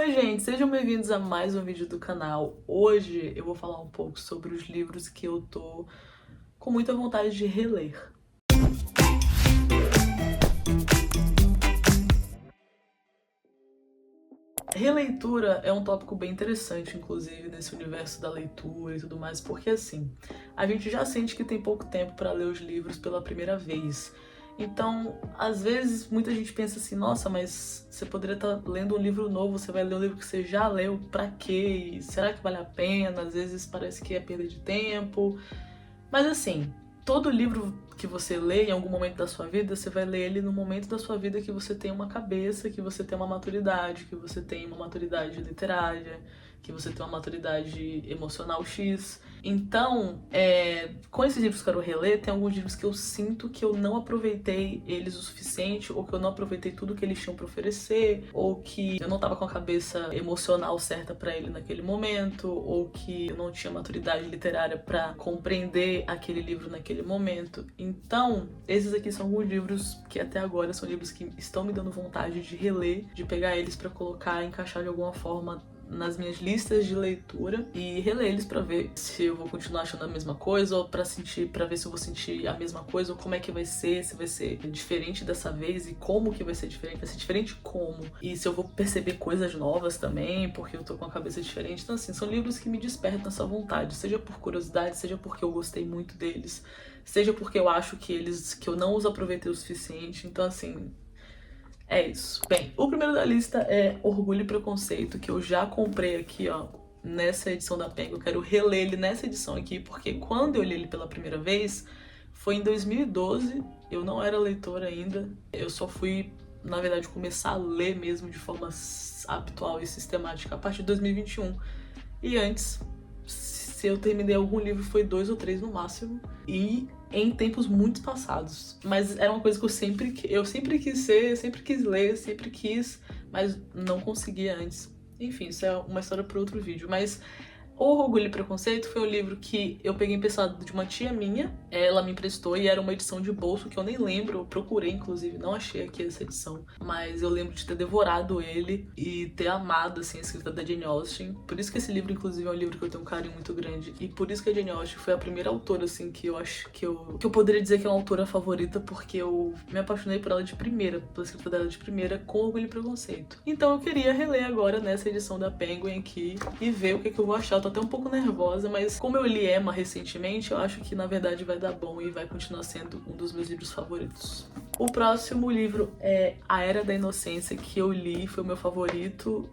Oi gente, sejam bem-vindos a mais um vídeo do canal. Hoje eu vou falar um pouco sobre os livros que eu tô com muita vontade de reler. Releitura é um tópico bem interessante, inclusive, nesse universo da leitura e tudo mais, porque assim, a gente já sente que tem pouco tempo para ler os livros pela primeira vez. Então, às vezes, muita gente pensa assim, nossa, mas você poderia estar lendo um livro novo, você vai ler um livro que você já leu, pra quê? E será que vale a pena? Às vezes parece que é perda de tempo. Mas assim, todo livro que você lê em algum momento da sua vida, você vai ler ele no momento da sua vida que você tem uma cabeça, que você tem uma maturidade, que você tem uma maturidade literária, que você tem uma maturidade emocional X. Então, com esses livros que eu quero reler, tem alguns livros que eu sinto que eu não aproveitei eles o suficiente, ou que eu não aproveitei tudo que eles tinham pra oferecer, ou que eu não tava com a cabeça emocional certa pra ele naquele momento, ou que eu não tinha maturidade literária pra compreender aquele livro naquele momento. Então, esses aqui são alguns livros que até agora são livros que estão me dando vontade de reler, de pegar eles pra colocar, encaixar de alguma forma nas minhas listas de leitura e reler eles pra ver se eu vou continuar achando a mesma coisa, ou pra ver se eu vou sentir a mesma coisa, ou como é que vai ser, se vai ser diferente dessa vez e como que vai ser diferente como, e se eu vou perceber coisas novas também, porque eu tô com a cabeça diferente. Então assim, são livros que me despertam essa vontade, seja por curiosidade, seja porque eu gostei muito deles, seja porque eu acho que eu não os aproveitei o suficiente. Então assim, é isso. Bem, o primeiro da lista é Orgulho e Preconceito, que eu já comprei aqui, ó, nessa edição da Penguin. Eu quero reler ele nessa edição aqui, porque quando eu li ele pela primeira vez, foi em 2012, eu não era leitora ainda, eu só fui, na verdade, começar a ler mesmo de forma habitual e sistemática a partir de 2021. E antes, se eu terminei algum livro, foi 2 ou 3 no máximo, e em tempos muito passados. Mas era uma coisa que eu sempre quis ser, sempre quis ler, sempre quis, mas não conseguia antes. Enfim, isso é uma história para outro vídeo. Mas O Orgulho e Preconceito foi um livro que eu peguei emprestado de uma tia minha, ela me emprestou, e era uma edição de bolso que eu nem lembro, eu procurei inclusive, não achei aqui essa edição, mas eu lembro de ter devorado ele e ter amado assim a escrita da Jane Austen. Por isso que esse livro inclusive é um livro que eu tenho um carinho muito grande, e por isso que a Jane Austen foi a primeira autora assim que eu acho que eu poderia dizer que é uma autora favorita, porque eu me apaixonei por ela de primeira, pela escrita dela de primeira, com Orgulho e Preconceito. Então eu queria reler agora nessa edição da Penguin aqui e ver o que eu vou achar. Eu tô até um pouco nervosa, mas como eu li Emma recentemente, eu acho que na verdade vai dar bom e vai continuar sendo um dos meus livros favoritos. O próximo livro é A Era da Inocência, que eu li, foi o meu favorito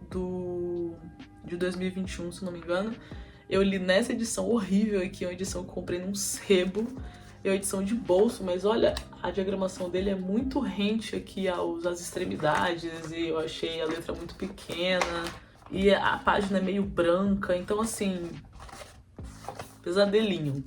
de 2021, se não me engano. Eu li nessa edição horrível aqui, uma edição que eu comprei num sebo, é uma edição de bolso, mas olha, a diagramação dele é muito rente aqui às extremidades, e eu achei a letra muito pequena. E a página é meio branca, então assim, pesadelinho.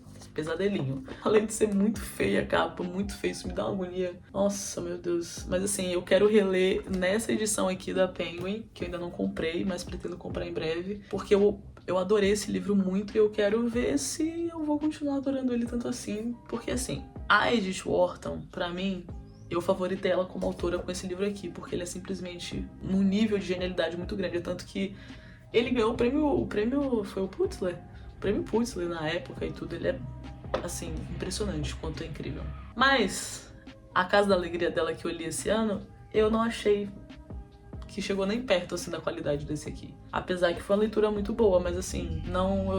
Além de ser muito feia a capa, muito feio, isso me dá uma agonia. Nossa, meu Deus. Mas assim, eu quero reler nessa edição aqui da Penguin, que eu ainda não comprei, mas pretendo comprar em breve, porque eu adorei esse livro muito e eu quero ver se eu vou continuar adorando ele tanto assim. Porque assim, a Edith Wharton, pra mim, eu favoritei ela como autora com esse livro aqui, porque ele é simplesmente num nível de genialidade muito grande, tanto que ele ganhou o prêmio foi o Pulitzer? O prêmio Pulitzer na época e tudo. Ele é, assim, impressionante, quanto é incrível. Mas A Casa da Alegria dela, que eu li esse ano, eu não achei que chegou nem perto, assim, da qualidade desse aqui. Apesar que foi uma leitura muito boa, mas assim,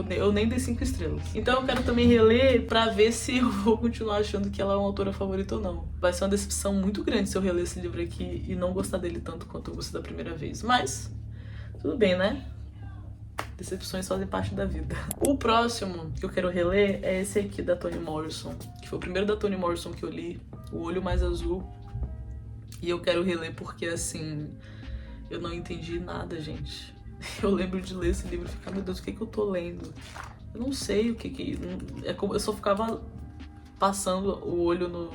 eu nem dei 5 estrelas. Então eu quero também reler pra ver se eu vou continuar achando que ela é uma autora favorita ou não. Vai ser uma decepção muito grande se eu reler esse livro aqui e não gostar dele tanto quanto eu gostei da primeira vez. Mas, tudo bem, né? Decepções fazem parte da vida. O próximo que eu quero reler é esse aqui da Toni Morrison, que foi o primeiro da Toni Morrison que eu li, O Olho Mais Azul. E eu quero reler porque, assim, eu não entendi nada, gente. Eu lembro de ler esse livro e ficar, meu Deus, o que eu tô lendo? Eu não sei o que... eu só ficava passando o olho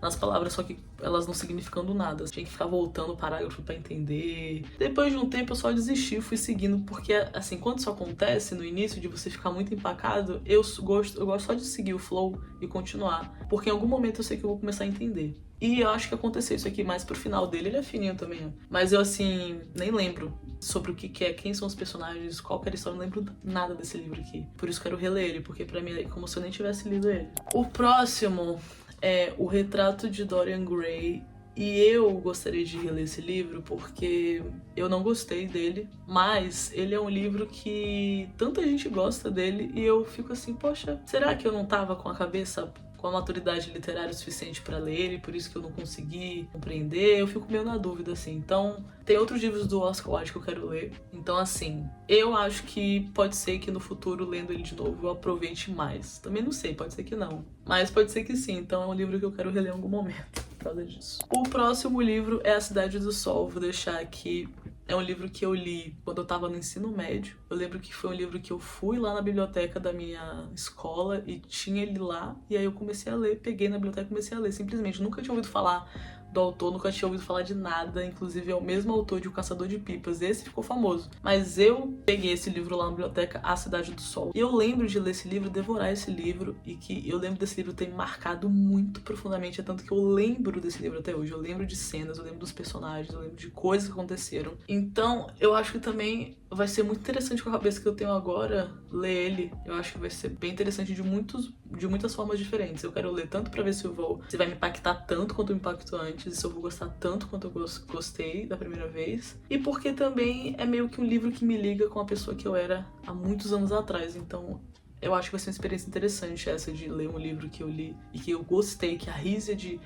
nas palavras, só que elas não significando nada. Tinha que ficar voltando o parágrafo pra entender. Depois de um tempo eu só desisti, fui seguindo, porque assim, quando isso acontece no início, de você ficar muito empacado, eu gosto só de seguir o flow e continuar. Porque em algum momento eu sei que eu vou começar a entender. E eu acho que aconteceu isso aqui mais pro final dele. Ele é fininho também, ó. Mas eu, assim, nem lembro sobre o que é, quem são os personagens, qual que era a história. Não lembro nada desse livro aqui. Por isso quero reler ele, porque pra mim é como se eu nem tivesse lido ele. O próximo é O Retrato de Dorian Gray. E eu gostaria de reler esse livro porque eu não gostei dele, mas ele é um livro que tanta gente gosta dele e eu fico assim, poxa, será que eu não tava com a cabeça, com a maturidade literária suficiente pra ler ele, por isso que eu não consegui compreender? Eu fico meio na dúvida, assim. Então, tem outros livros do Oscar Wilde que eu quero ler. Então, assim, eu acho que pode ser que no futuro, lendo ele de novo, eu aproveite mais. Também não sei, pode ser que não. Mas pode ser que sim. Então, é um livro que eu quero reler em algum momento por causa disso. O próximo livro é A Cidade do Sol. Vou deixar aqui. É um livro que eu li quando eu tava no ensino médio. Eu lembro que foi um livro que eu fui lá na biblioteca da minha escola e tinha ele lá. E aí eu comecei a ler, peguei na biblioteca e comecei a ler. Simplesmente, nunca tinha ouvido falar do autor, nunca tinha ouvido falar de nada. Inclusive é o mesmo autor de O Caçador de Pipas. Esse ficou famoso. Mas eu peguei esse livro lá na biblioteca, A Cidade do Sol. E eu lembro de ler esse livro, devorar esse livro. E que eu lembro desse livro ter me marcado muito profundamente. É tanto que eu lembro desse livro até hoje. Eu lembro de cenas, eu lembro dos personagens, eu lembro de coisas que aconteceram. Então, eu acho que também vai ser muito interessante com a cabeça que eu tenho agora ler ele. Eu acho que vai ser bem interessante de muitas formas diferentes. Eu quero ler tanto pra ver se vai me impactar tanto quanto me impactou antes, se eu vou gostar tanto quanto eu gostei da primeira vez. E porque também é meio que um livro que me liga com a pessoa que eu era há muitos anos atrás. Então, eu acho que vai ser uma experiência interessante essa de ler um livro que eu li e que eu gostei, que a Rízia de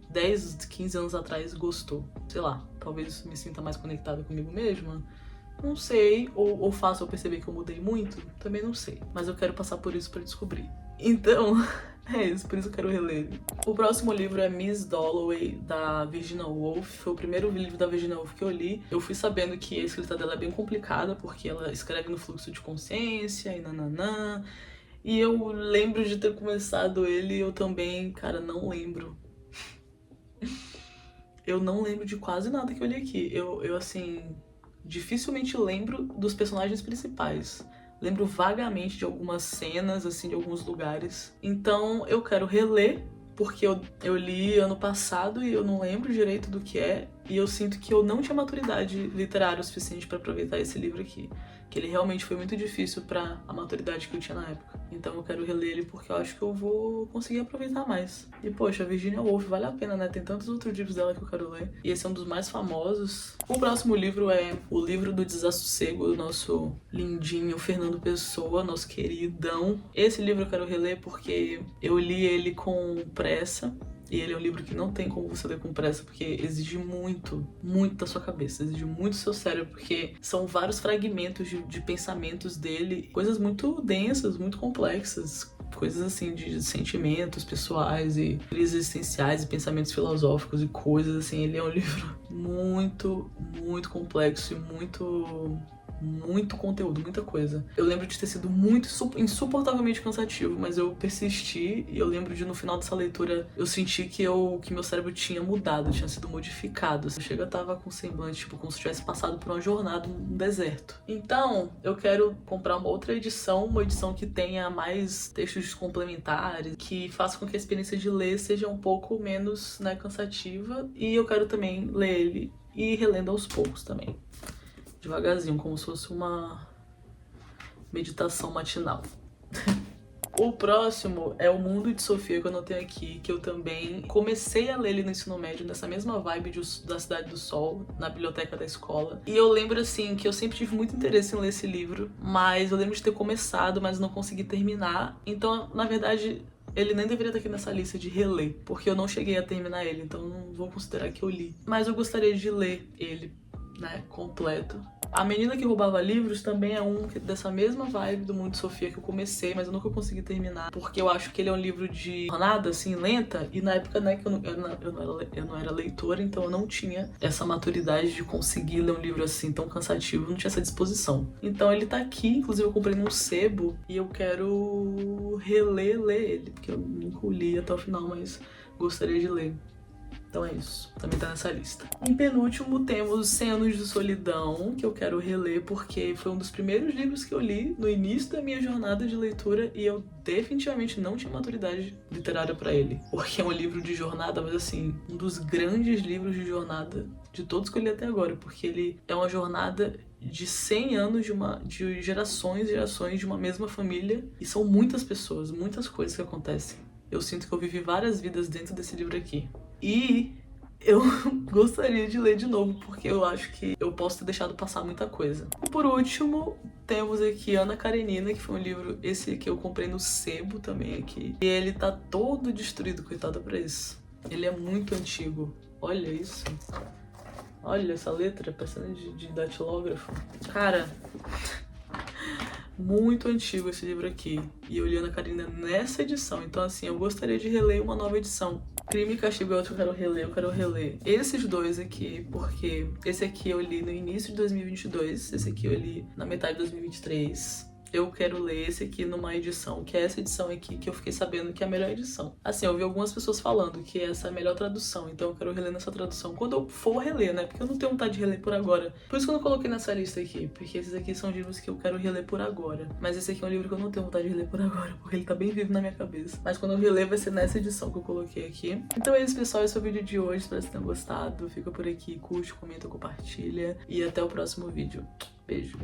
10, 15 anos atrás gostou. Sei lá, talvez me sinta mais conectada comigo mesma. Não sei, ou faço eu perceber que eu mudei muito, também não sei. Mas eu quero passar por isso pra descobrir. Então, é isso, por isso eu quero reler ele. O próximo livro é Miss Dalloway, da Virginia Woolf. Foi o primeiro livro da Virginia Woolf que eu li. Eu fui sabendo que a escrita dela é bem complicada, porque ela escreve no fluxo de consciência e nananã. E eu lembro de ter começado ele e eu também, cara, não lembro. Eu não lembro de quase nada que eu li aqui. Eu assim, dificilmente lembro dos personagens principais. Lembro vagamente de algumas cenas, assim, de alguns lugares. Então eu quero reler, porque eu li ano passado e eu não lembro direito do que é. E eu sinto que eu não tinha maturidade literária o suficiente pra aproveitar esse livro aqui. Que ele realmente foi muito difícil pra a maturidade que eu tinha na época. Então eu quero reler ele porque eu acho que eu vou conseguir aproveitar mais. E poxa, a Virginia Woolf vale a pena, né? Tem tantos outros livros dela que eu quero ler. E esse é um dos mais famosos. O próximo livro é O Livro do Desassossego, do nosso lindinho Fernando Pessoa, nosso queridão. Esse livro eu quero reler porque eu li ele com pressa. E ele é um livro que não tem como você ler com pressa, porque exige muito, muito da sua cabeça, exige muito do seu cérebro, porque são vários fragmentos de pensamentos dele, coisas muito densas, muito complexas, coisas assim de sentimentos pessoais e crises existenciais e pensamentos filosóficos e coisas assim. Ele é um livro muito, muito complexo e muito conteúdo, muita coisa. Eu lembro de ter sido muito insuportavelmente cansativo, mas eu persisti e eu lembro de no final dessa leitura eu senti que meu cérebro tinha mudado, tinha sido modificado. Eu tava com semblante, tipo, como se tivesse passado por uma jornada no deserto. Então, eu quero comprar uma outra edição, uma edição que tenha mais textos complementares, que faça com que a experiência de ler seja um pouco menos, né, cansativa. E eu quero também ler ele e relendo aos poucos também. Devagarzinho, como se fosse uma meditação matinal. O próximo é O Mundo de Sofia, que eu anotei aqui, que eu também comecei a ler ele no ensino médio, nessa mesma vibe da Cidade do Sol, na biblioteca da escola. E eu lembro, assim, que eu sempre tive muito interesse em ler esse livro, mas eu lembro de ter começado, mas não consegui terminar. Então, na verdade, ele nem deveria estar aqui nessa lista de reler, porque eu não cheguei a terminar ele, então não vou considerar que eu li. Mas eu gostaria de ler ele, né, completo. A Menina que Roubava Livros também é um dessa mesma vibe do Mundo de Sofia que eu comecei, mas eu nunca consegui terminar, porque eu acho que ele é um livro de jornada, assim, lenta, e na época, né, que eu não era leitora, então eu não tinha essa maturidade de conseguir ler um livro assim tão cansativo, não tinha essa disposição. Então ele tá aqui, inclusive eu comprei num sebo, e eu quero ler ele, porque eu nunca o li até o final, mas gostaria de ler. Então é isso, também tá nessa lista. Em penúltimo temos 100 Anos de Solidão, que eu quero reler porque foi um dos primeiros livros que eu li no início da minha jornada de leitura e eu definitivamente não tinha maturidade literária pra ele. Porque é um livro de jornada, mas assim, um dos grandes livros de jornada de todos que eu li até agora, porque ele é uma jornada de 100 anos de gerações e gerações de uma mesma família e são muitas pessoas, muitas coisas que acontecem. Eu sinto que eu vivi várias vidas dentro desse livro aqui. E eu gostaria de ler de novo, porque eu acho que eu posso ter deixado passar muita coisa. E por último, temos aqui Ana Karenina, que foi um livro, esse que eu comprei no sebo também aqui. E ele tá todo destruído, coitado, pra isso. Ele é muito antigo. Olha isso. Olha essa letra, parecendo de datilógrafo. Cara, muito antigo esse livro aqui. E eu li Ana Karenina nessa edição. Então, assim, eu gostaria de reler uma nova edição. Crime e Castigo é outro que eu quero reler esses dois aqui, porque esse aqui eu li no início de 2022, esse aqui eu li na metade de 2023. Eu quero ler esse aqui numa edição, que é essa edição aqui, que eu fiquei sabendo que é a melhor edição. Assim, eu vi algumas pessoas falando que essa é a melhor tradução, então eu quero reler nessa tradução quando eu for reler, né? Porque eu não tenho vontade de reler por agora. Por isso que eu não coloquei nessa lista aqui, porque esses aqui são livros que eu quero reler por agora. Mas esse aqui é um livro que eu não tenho vontade de reler por agora, porque ele tá bem vivo na minha cabeça. Mas quando eu reler vai ser nessa edição que eu coloquei aqui. Então é isso, pessoal, esse é o vídeo de hoje, espero que vocês tenham gostado. Fica por aqui, curte, comenta, compartilha e até o próximo vídeo. Beijo!